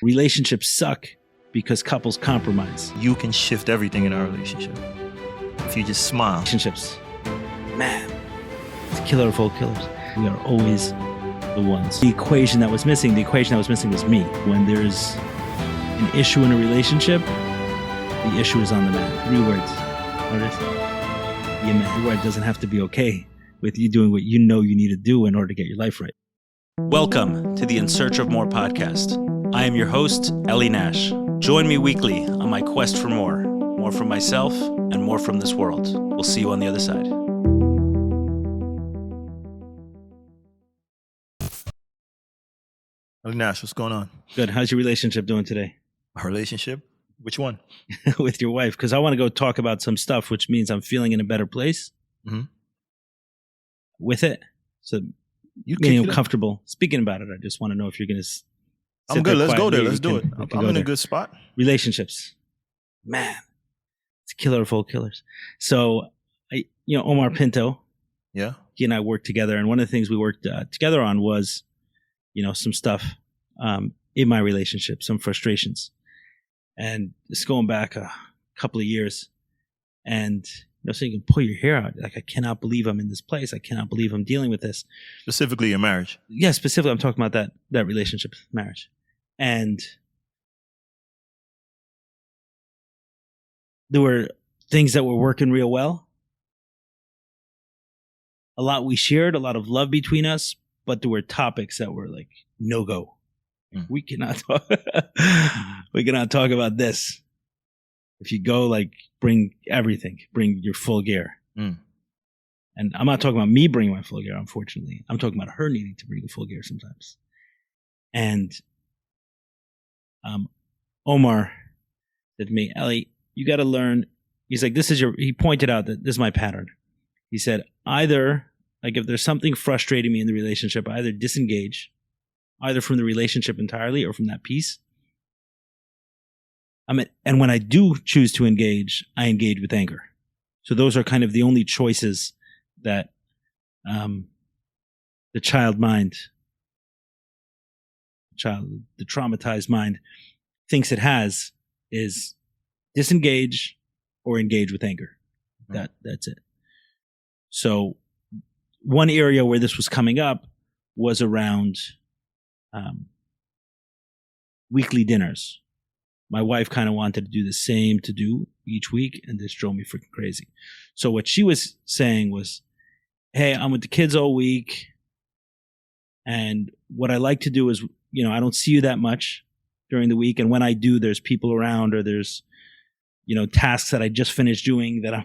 Relationships suck because couples compromise. You can shift everything in our relationship if you just smile. Relationships, man, it's a killer of all killers. We are always the ones. The equation that was missing was me. When there's an issue in a relationship, the issue is on the man. 3 words. Notice? The man. The word doesn't have to be okay with you doing what you know you need to do in order to get your life right. Welcome to the In Search of More podcast. I am your host, Ellie Nash. Join me weekly on my quest for more. More from myself and more from this world. We'll see you on the other side. Ellie Nash, what's going on? Good. How's your relationship doing today? Our relationship? Which one? With your wife. Because I want to go talk about some stuff, which means I'm feeling in a better place with it. So meaning I'm comfortable speaking about it. I just want to know if you're going to I'm good. Let's go there. Let's do it. I'm in a good spot. Relationships. Man, it's a killer of all killers. So, Omar Pinto. Yeah. He and I worked together. And one of the things we worked together on was, some stuff in my relationship, some frustrations. And it's going back a couple of years. And, so you can pull your hair out. Like, I cannot believe I'm in this place. I cannot believe I'm dealing with this. Specifically your marriage. Yeah, specifically, I'm talking about that relationship, marriage. And there were things that were working real well. A lot we shared, a lot of love between us, but there were topics that were like, no go. We cannot talk. We cannot talk about this. If you go, bring everything, bring your full gear. And I'm not talking about me bringing my full gear, unfortunately. I'm talking about her needing to bring the full gear sometimes. And Omar said to me, Ellie, you got to learn. He's like, he pointed out that this is my pattern. He said, either, if there's something frustrating me in the relationship, I either disengage, either from the relationship entirely or from that piece. And when I do choose to engage, I engage with anger. So those are kind of the only choices that the child mind, the traumatized mind thinks it has is disengage or engage with anger. That's it. So one area where this was coming up was around weekly dinners. My wife kind of wanted to do the same to do each week, and this drove me freaking crazy. So what she was saying was, hey, I'm with the kids all week, and what I like to do is, I don't see you that much during the week, and when I do, there's people around, or there's, tasks that I just finished doing that I'm,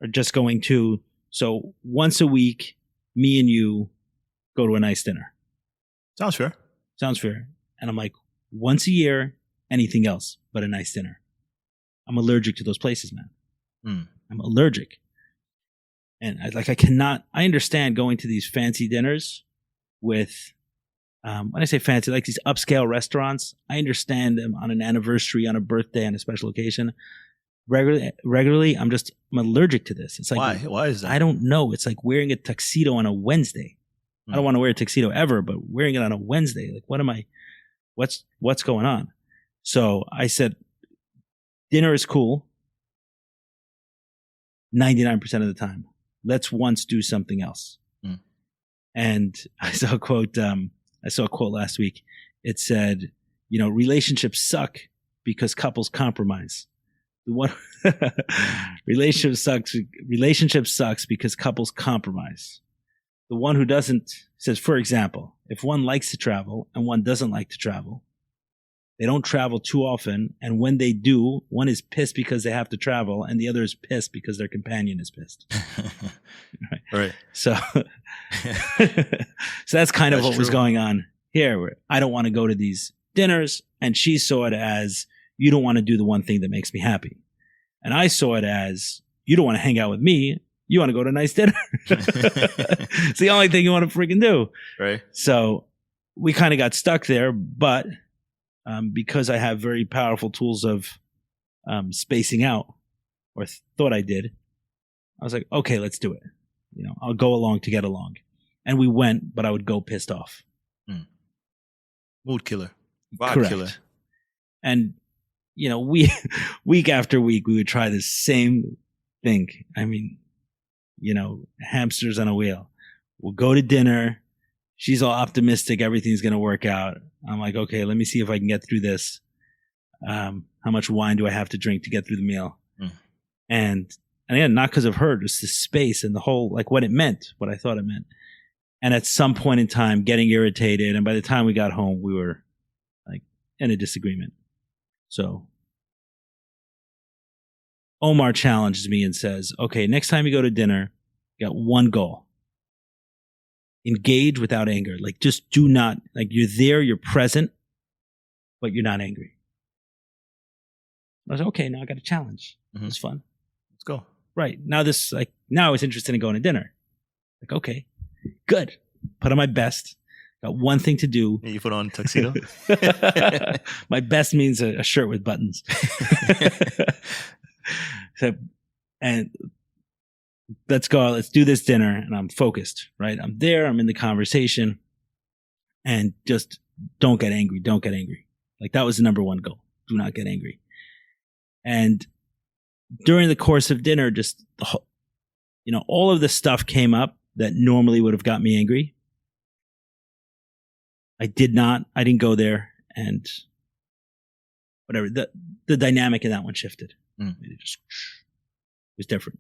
are just going to. So once a week, me and you go to a nice dinner. Sounds fair. And I'm like, once a year, anything else but a nice dinner. I'm allergic to those places, man. I'm allergic. And I understand going to these fancy dinners with, when I say fancy, like these upscale restaurants, I understand them on an anniversary, on a birthday, on a special occasion. Regularly, I'm allergic to this. It's like, why? Why is that? I don't know. It's like wearing a tuxedo on a Wednesday. I don't want to wear a tuxedo ever, but wearing it on a Wednesday, what's going on? So I said, dinner is cool 99% of the time. Let's once do something else. And I saw a quote last week. It said, relationships suck because couples compromise. Relationship sucks because couples compromise. The one who doesn't says, for example, if one likes to travel and one doesn't like to travel, they don't travel too often. And when they do, one is pissed because they have to travel and the other is pissed because their companion is pissed. Right. So that's kind of what was going on here. Where I don't want to go to these dinners, and she saw it as, you don't want to do the one thing that makes me happy. And I saw it as, you don't want to hang out with me. You want to go to a nice dinner. It's the only thing you want to freaking do. Right. So we kind of got stuck there, but because I have very powerful tools of spacing out, or thought I did, I was like, okay, let's do it. I'll go along to get along. And we went, but I would go pissed off. Mood killer. Vibe killer. And, you know, week after week, we would try the same thing. I mean, you know, hamsters on a wheel. We'll go to dinner. She's all optimistic. Everything's going to work out. I'm like, okay, let me see if I can get through this. How much wine do I have to drink to get through the meal? And again, not because of her, just the space and the whole, like what it meant, what I thought it meant. And at some point in time, getting irritated. And by the time we got home, we were like in a disagreement. So Omar challenges me and says, okay, next time you go to dinner, you got one goal. Engage without anger. Like, just do not, like, you're there, you're present, but you're not angry. I was like, okay, now I got a challenge. It's fun. Let's go. Right. Now now I was interested in going to dinner. Like, okay, good. Put on my best. Got one thing to do. You put on a tuxedo? My best means a shirt with buttons. And let's go. Let's do this dinner. And I'm focused, right? I'm there. I'm in the conversation. And just don't get angry. Don't get angry. Like, that was the number one goal. Do not get angry. And during the course of dinner, just, you know, all of the stuff came up that normally would have got me angry. I didn't go there, and whatever, the dynamic in that one shifted. It was different.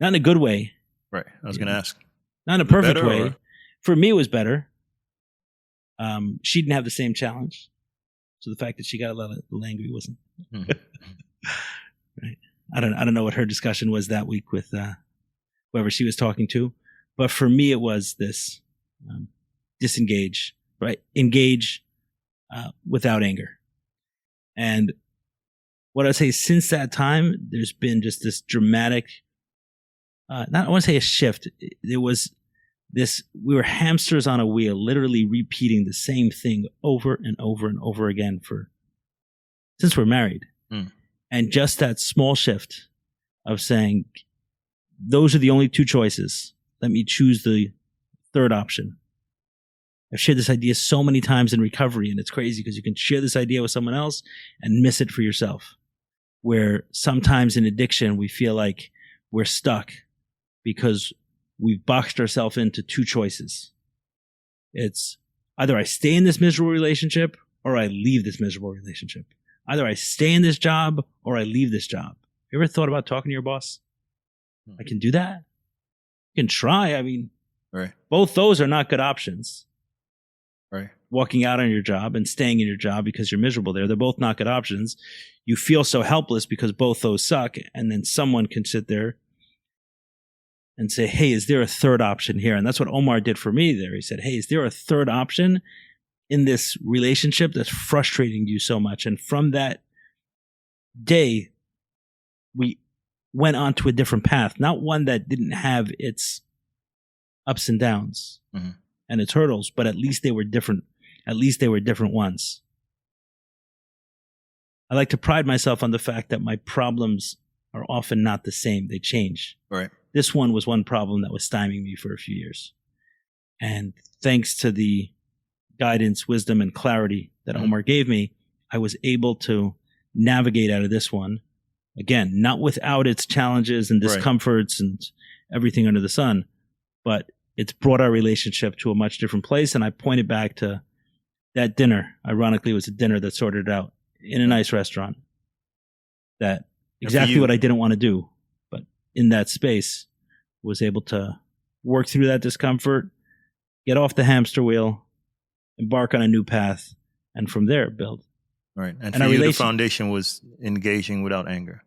Not in a good way. Right. I was going to ask. Not in a perfect way. Or? For me, it was better. She didn't have the same challenge. So the fact that she got a little angry wasn't. Right. I don't know what her discussion was that week with whoever she was talking to, but for me, it was this disengage, right? Engage without anger. And what I say, since that time, there's been just this dramatic, I want to say a shift. There was this, we were hamsters on a wheel, literally repeating the same thing over and over and over again since we're married. And just that small shift of saying, those are the only two choices. Let me choose the third option. I've shared this idea so many times in recovery, and it's crazy because you can share this idea with someone else and miss it for yourself. Where sometimes in addiction, we feel like we're stuck because we've boxed ourselves into two choices. It's either I stay in this miserable relationship or I leave this miserable relationship. Either I stay in this job or I leave this job. You ever thought about talking to your boss? I can do that. You can try. I mean, right. Both those are not good options. Right. Walking out on your job and staying in your job because you're miserable there. They're both not good options. You feel so helpless because both those suck. And then someone can sit there and say, hey, is there a third option here? And that's what Omar did for me there. He said, hey, is there a third option in this relationship that's frustrating you so much? And from that day, we went on to a different path, not one that didn't have its ups and downs and its hurdles, but at least they were different. At least they were different ones. I like to pride myself on the fact that my problems are often not the same. They change. Right. This one was one problem that was stymieing me for a few years. And thanks to the guidance, wisdom, and clarity that Omar gave me, I was able to navigate out of this one. Again, not without its challenges and discomforts and everything under the sun, but it's brought our relationship to a much different place. And I pointed back to that dinner. Ironically, it was a dinner that sorted it out in a nice restaurant. That exactly what I didn't want to do, but in that space was able to work through that discomfort, get off the hamster wheel, embark on a new path, and from there build. Right. And for you, the foundation was engaging without anger.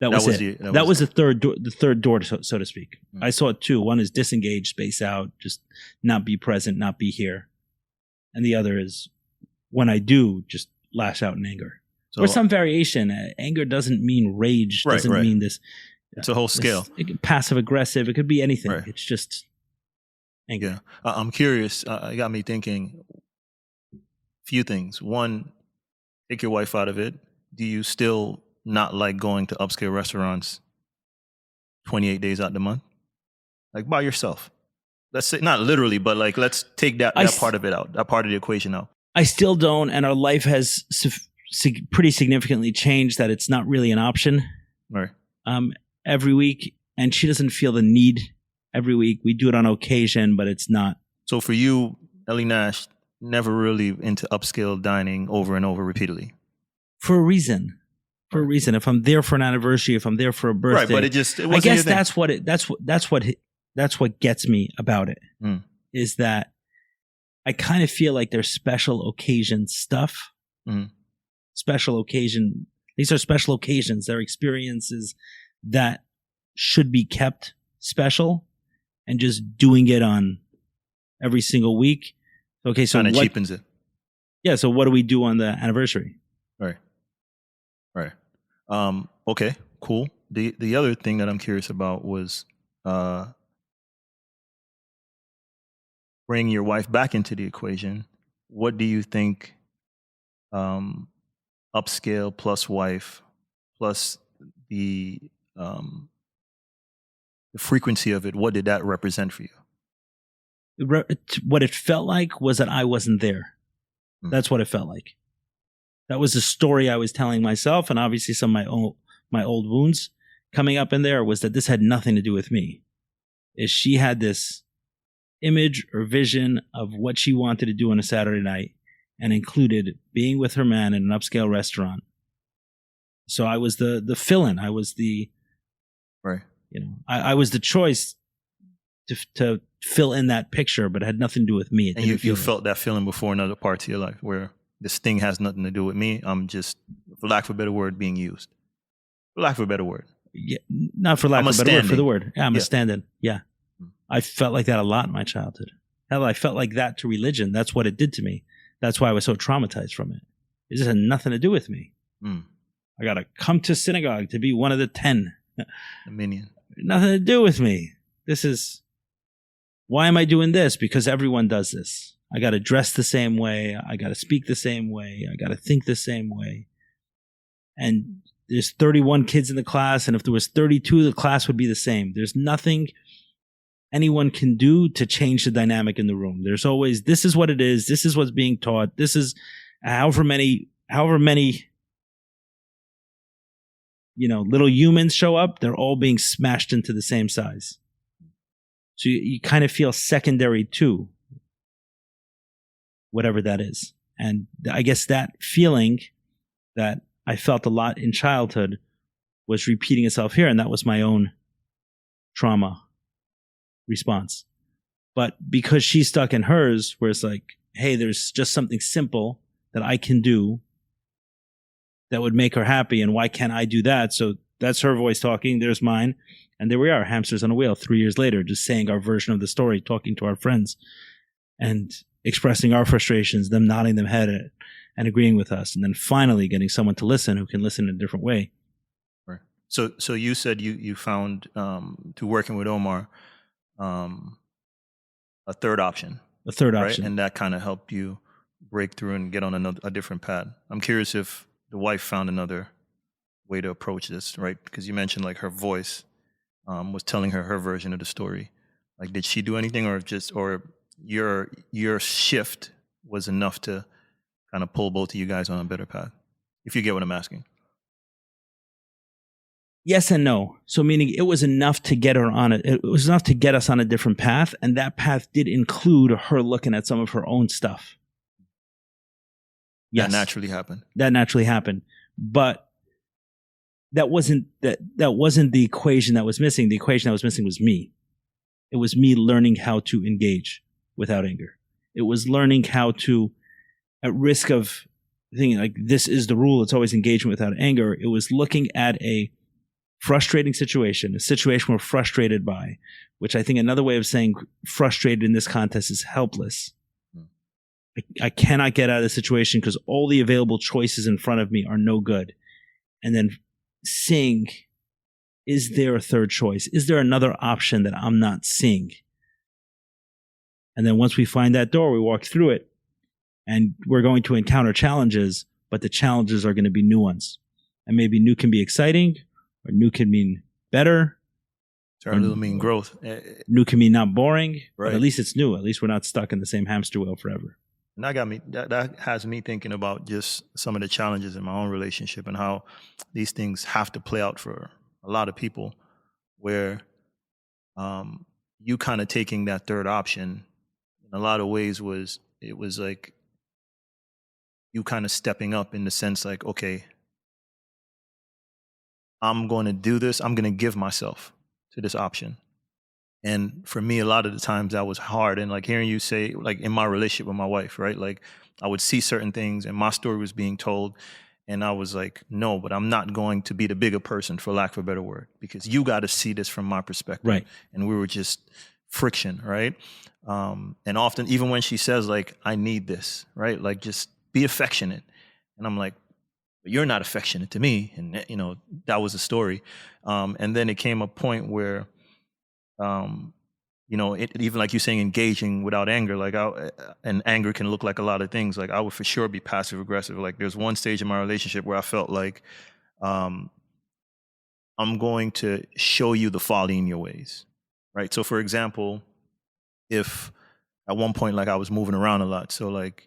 That was it. That was the third door, so to speak. I saw it two. One is disengage, space out, just not be present, not be here. And the other is when I do, just lash out in anger. So, or some variation. Anger doesn't mean rage. Doesn't mean this. It's a whole scale. Passive aggressive. It could be anything. Right. It's just anger. Yeah. I'm curious. It got me thinking a few things. One, take your wife out of it. Do you still not like going to upscale restaurants 28 days out the month? Like by yourself? Let's say, not literally, but like let's take that part of it out, that part of the equation out. I still don't, and our life has pretty significantly changed that it's not really an option. Right. Every week, and she doesn't feel the need every week. We do it on occasion, but it's not. So for you, Ellie Nash, never really into upscale dining over and over repeatedly. For a reason. For a reason. If I'm there for an anniversary, if I'm there for a birthday, right? But it wasn't I guess your thing. that's what gets me about it. Is that I kind of feel like there's special occasion stuff. Special occasion. These are special occasions. They're experiences that should be kept special, and just doing it on every single week. Okay, so kind of cheapens it. Yeah. So what do we do on the anniversary? Right. Okay, cool. The other thing that I'm curious about was bringing your wife back into the equation. What do you think upscale plus wife plus the frequency of it, what did that represent for you? What it felt like was that I wasn't there. That's what it felt like. That was the story I was telling myself, and obviously some of my old wounds coming up in there was that this had nothing to do with me. Is she had this image or vision of what she wanted to do on a Saturday night, and included being with her man in an upscale restaurant. So I was the fill-in. I was the right. I was the choice to fill in that picture, but it had nothing to do with me. And you felt that feeling before in other parts of your life where this thing has nothing to do with me. I'm just, for lack of a better word, being used. For lack of a better word. Yeah, not for lack of a better word, for the word. Yeah, I'm a stand-in. Yeah. I felt like that a lot in my childhood. Hell, I felt like that to religion. That's what it did to me. That's why I was so traumatized from it. It just had nothing to do with me. I got to come to synagogue to be one of the 10. A minion. Nothing to do with me. This is, why am I doing this? Because everyone does this. I got to dress the same way. I got to speak the same way. I got to think the same way. And there's 31 kids in the class, and if there was 32, the class would be the same. There's nothing anyone can do to change the dynamic in the room. There's always, this is what it is. This is what's being taught. This is however many, little humans show up, they're all being smashed into the same size. So you kind of feel secondary to whatever that is. And I guess that feeling that I felt a lot in childhood was repeating itself here. And that was my own trauma response. But because she's stuck in hers, where it's like, hey, there's just something simple that I can do that would make her happy, and why can't I do that? So that's her voice talking, there's mine, and there we are, hamsters on a wheel 3 years later, just saying our version of the story, talking to our friends and expressing our frustrations, them nodding their head and agreeing with us, and then finally getting someone to listen who can listen in a different way. Right. So you said you found to working with Omar a third option. A third right? option. And that kind of helped you break through and get on a different path. I'm curious if the wife found another way to approach this, right? Because you mentioned like her voice was telling her version of the story. Like, did she do anything, or your shift was enough to kind of pull both of you guys on a better path? If you get what I'm asking. Yes and no. So meaning it was enough to get her on it. It was enough to get us on a different path. And that path did include her looking at some of her own stuff. Yes. That naturally happened. That naturally happened. But that wasn't the equation that was missing. The equation that was missing was me. It was me learning how to engage without anger. It was learning how to, at risk of thinking like this is the rule, it's always engagement without anger. It was looking at a frustrating situation, a situation we're frustrated by, which I think another way of saying frustrated in this context is helpless. I cannot get out of the situation because all the available choices in front of me are no good. And then seeing, is there a third choice? Is there another option that I'm not seeing? And then once we find that door, we walk through it, and we're going to encounter challenges, but the challenges are going to be new ones. And maybe new can be exciting, or new can mean better. Or a little mean growth. New can mean not boring, right. But at least it's new. At least we're not stuck in the same hamster wheel forever. And that has me thinking about just some of the challenges in my own relationship and how these things have to play out for a lot of people, where you kind of taking that third option in a lot of ways was like you kind of stepping up in the sense like, okay, I'm going to do this. I'm going to give myself to this option. And for me, a lot of the times that was hard. And like hearing you say, like in my relationship with my wife, right? Like I would see certain things and my story was being told. And I was like, no, but I'm not going to be the bigger person, for lack of a better word, because you got to see this from my perspective. Right. And we were just friction, right? And often, even when she says like, I need this, right? Like just be affectionate. And I'm like, but you're not affectionate to me. And, you know, that was the story. And then it came a point where, you know, it even like you're saying, engaging without anger, like and anger can look like a lot of things. Like I would for sure be passive aggressive. Like there's one stage in my relationship where I felt like, I'm going to show you the folly in your ways. Right. So for example, if at one point, like I was moving around a lot. So like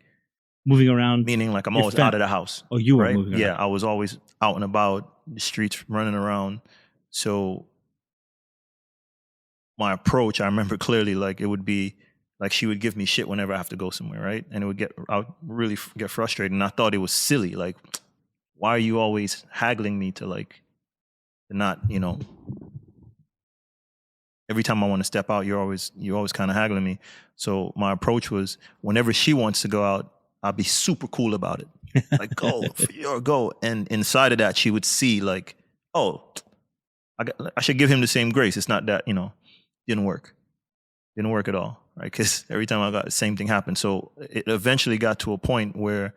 moving around, meaning like I'm always out of the house. Oh, you were right? moving around. Yeah. I was always out and about the streets running around. So my approach, I remember clearly, like it would be like she would give me shit whenever I have to go somewhere, right? And I would really get frustrated, and I thought it was silly. Like, why are you always haggling me to not, you know? Every time I want to step out, you're always kind of haggling me. So my approach was, whenever she wants to go out, I'll be super cool about it. Like, go, go. And inside of that, she would see like, oh, I should give him the same grace. It's not that, you know. Didn't work at all, right? Because every time I got the same thing happened. So it eventually got to a point where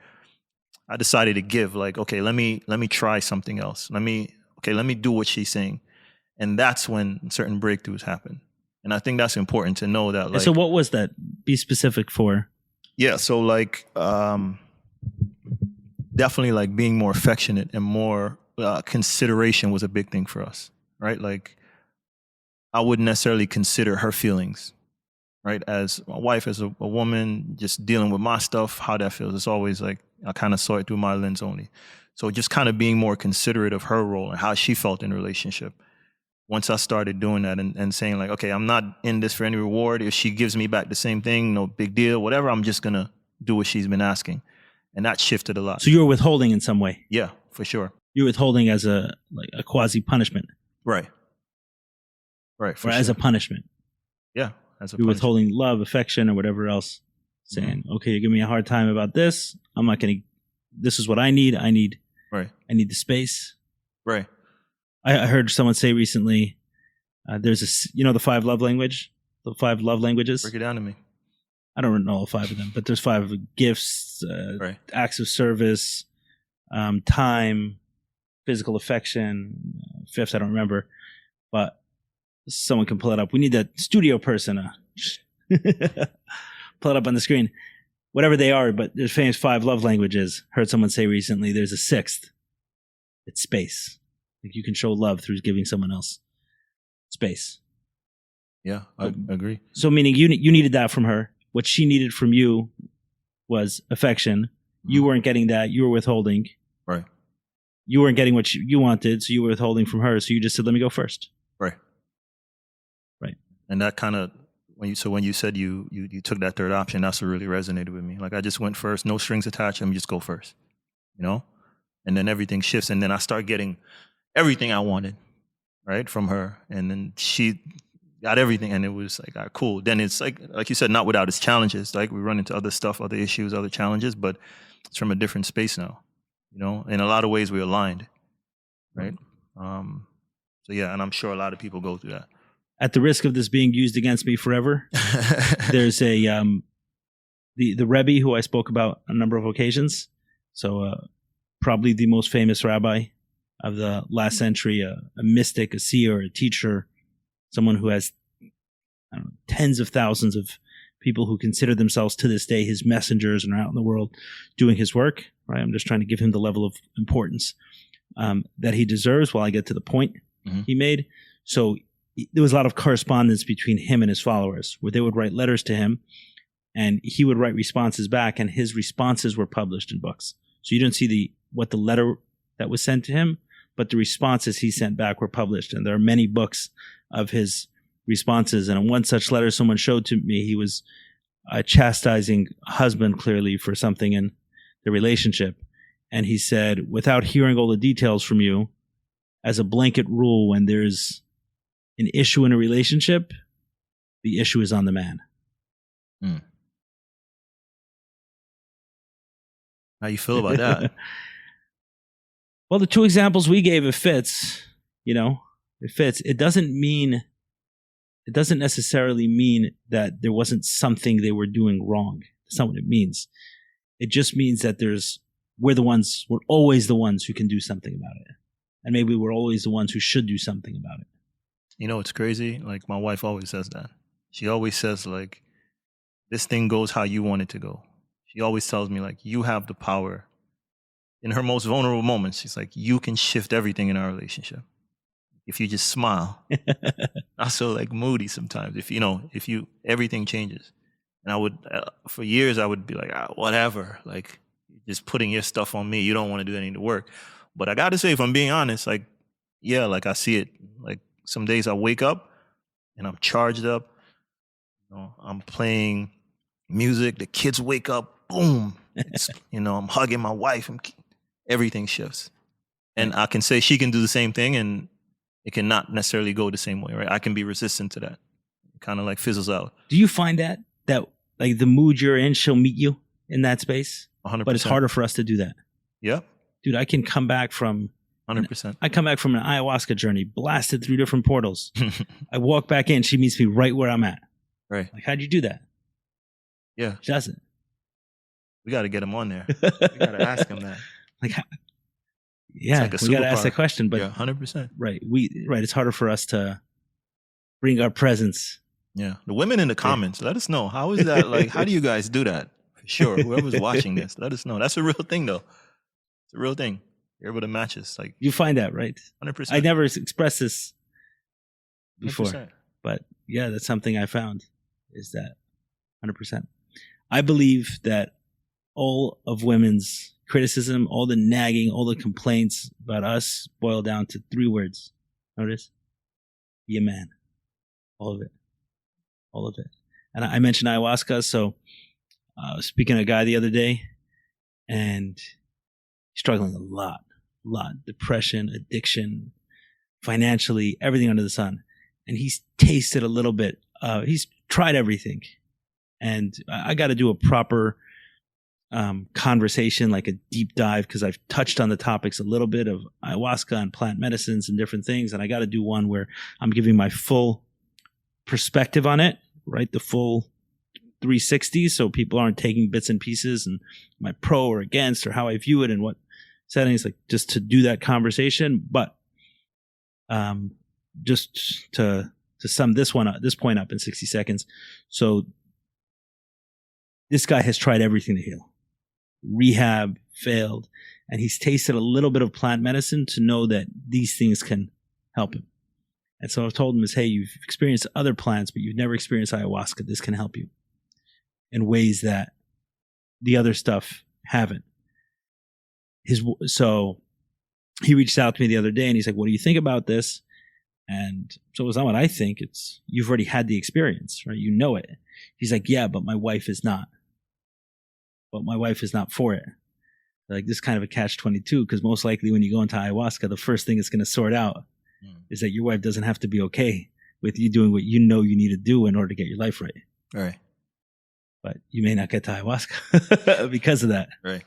I decided to give, like, okay, let me try something else. Let me do what she's saying. And that's when certain breakthroughs happen. And I think that's important to know that. Like, so what was that? Be specific for. Yeah. So like, definitely like being more affectionate and more consideration was a big thing for us, right? Like, I wouldn't necessarily consider her feelings, right? As a wife, as a woman, just dealing with my stuff, how that feels. It's always like, I kind of saw it through my lens only. So just kind of being more considerate of her role and how she felt in the relationship. Once I started doing that and saying like, okay, I'm not in this for any reward. If she gives me back the same thing, no big deal, whatever, I'm just going to do what she's been asking. And that shifted a lot. So you were withholding in some way? Yeah, for sure. You're withholding as a quasi punishment. Right. Right. Or as a punishment. Yeah. As a You're punishment. withholding love, affection, or whatever else. Saying, okay, you give me a hard time about this. I'm not going to, this is what I need. I need the space. Right. I heard someone say recently, there's the 5 love languages. Break it down to me. I don't know all 5 of them, but there's 5 gifts, acts of service, time, physical affection. 5th, I don't remember, but someone can pull it up. We need that studio person. Pull it up on the screen. Whatever they are, but there's famous 5 love languages. Heard someone say recently, there's a 6th. It's space. Like you can show love through giving someone else space. Yeah, I agree. So meaning you needed that from her. What she needed from you was affection. You weren't getting that. You were withholding. Right. You weren't getting what you wanted, so you were withholding from her. So you just said, let me go first. Right. And that kind of, when you said you took that third option, that's what really resonated with me. Like I just went first, no strings attached, let me just go first, you know? And then everything shifts, and then I start getting everything I wanted, right, from her. And then she got everything, and it was like, all right, cool. Then it's like you said, not without its challenges. Like we run into other stuff, other issues, other challenges, but it's from a different space now, you know? In a lot of ways, we're aligned, right? So yeah, and I'm sure a lot of people go through that. At the risk of this being used against me forever, there's a the Rebbe who I spoke about on a number of occasions. So probably the most famous rabbi of the last century, a mystic, a seer, a teacher, someone who has tens of thousands of people who consider themselves to this day his messengers and are out in the world doing his work. Right, I'm just trying to give him the level of importance that he deserves while I get to the point he made. So there was a lot of correspondence between him and his followers where they would write letters to him and he would write responses back, and his responses were published in books. So you don't see what the letter that was sent to him, but the responses he sent back were published. And there are many books of his responses. And in one such letter someone showed to me, he was chastising a husband clearly for something in the relationship. And he said, without hearing all the details from you, as a blanket rule, when there's an issue in a relationship, the issue is on the man. How you feel about that? Well, the two examples we gave, it fits. It fits. It doesn't necessarily mean that there wasn't something they were doing wrong. That's not what it means. It just means that we're always the ones who can do something about it. And maybe we're always the ones who should do something about it. It's crazy. Like, my wife always says that. She always says, like, this thing goes how you want it to go. She always tells me, like, you have the power. In her most vulnerable moments, she's like, you can shift everything in our relationship. If you just smile. Not so, like, moody sometimes. If everything changes. And I would, for years, I would be like, whatever. Like, just putting your stuff on me. You don't want to do anything to work. But I got to say, if I'm being honest, like, yeah, like, I see it. Like, some days I wake up and I'm charged up. I'm playing music. The kids wake up. Boom. I'm hugging my wife. Everything shifts. And I can say she can do the same thing, and it cannot necessarily go the same way, right? I can be resistant to that. It kind of like fizzles out. Do you find that like the mood you're in, she'll meet you in that space? 100%. But it's harder for us to do that. Yeah. Dude, I can come back from 100%. I come back from an ayahuasca journey, blasted through different portals. I walk back in, she meets me right where I'm at. Right. Like, how'd you do that? Yeah. She doesn't. We got to get him on there. We got to ask him that. Like, yeah, like we got to ask that question. But yeah, 100%. Right. It's harder for us to bring our presence. Yeah. The women in the comments, let us know. How is that? Like, how do you guys do that? For sure. Whoever's watching this, let us know. That's a real thing, though. It's a real thing. You're able to match us. Like, you find that, right? 100%. I never expressed this before. 100%. But yeah, that's something I found, is that 100%. I believe that all of women's criticism, all the nagging, all the complaints about us boil down to 3 words. Notice? Be a man. All of it. All of it. And I mentioned ayahuasca, so I was speaking to a guy the other day, and struggling a lot. Depression, addiction, financially, everything under the sun. And he's tasted a little bit. He's tried everything. And I got to do a proper conversation, like a deep dive, because I've touched on the topics a little bit of ayahuasca and plant medicines and different things. And I got to do one where I'm giving my full perspective on it, right? The full 360, so people aren't taking bits and pieces and my pro or against or how I view it and what settings, like, just to do that conversation. But just to sum this point up in 60 seconds. So this guy has tried everything to heal. Rehab failed, and he's tasted a little bit of plant medicine to know that these things can help him. And so I've told him, hey, you've experienced other plants, but you've never experienced ayahuasca. This can help you in ways that the other stuff haven't. So he reached out to me the other day, and he's like, what do you think about this? And so it's not what I think. It's, you've already had the experience, right? You know it. He's like, yeah, but my wife is not. But my wife is not for it. Like, this is kind of a catch-22, because most likely when you go into ayahuasca, the first thing it's going to sort out is that your wife doesn't have to be okay with you doing what you know you need to do in order to get your life right. Right. But you may not get to ayahuasca because of that. Right.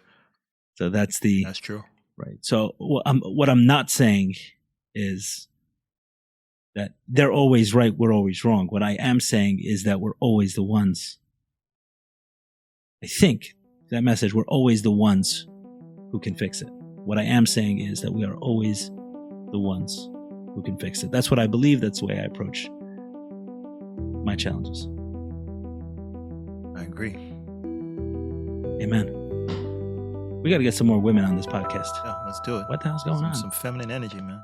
So that's true. Right. So what I'm not saying is that they're always right, we're always wrong. What I am saying is that we're always the ones. I think that message, we're always the ones who can fix it. What I am saying is that we are always the ones who can fix it. That's what I believe. That's the way I approach my challenges. I agree. Amen. We got to get some more women on this podcast. Yeah, let's do it. What the hell's going on? Some feminine energy, man.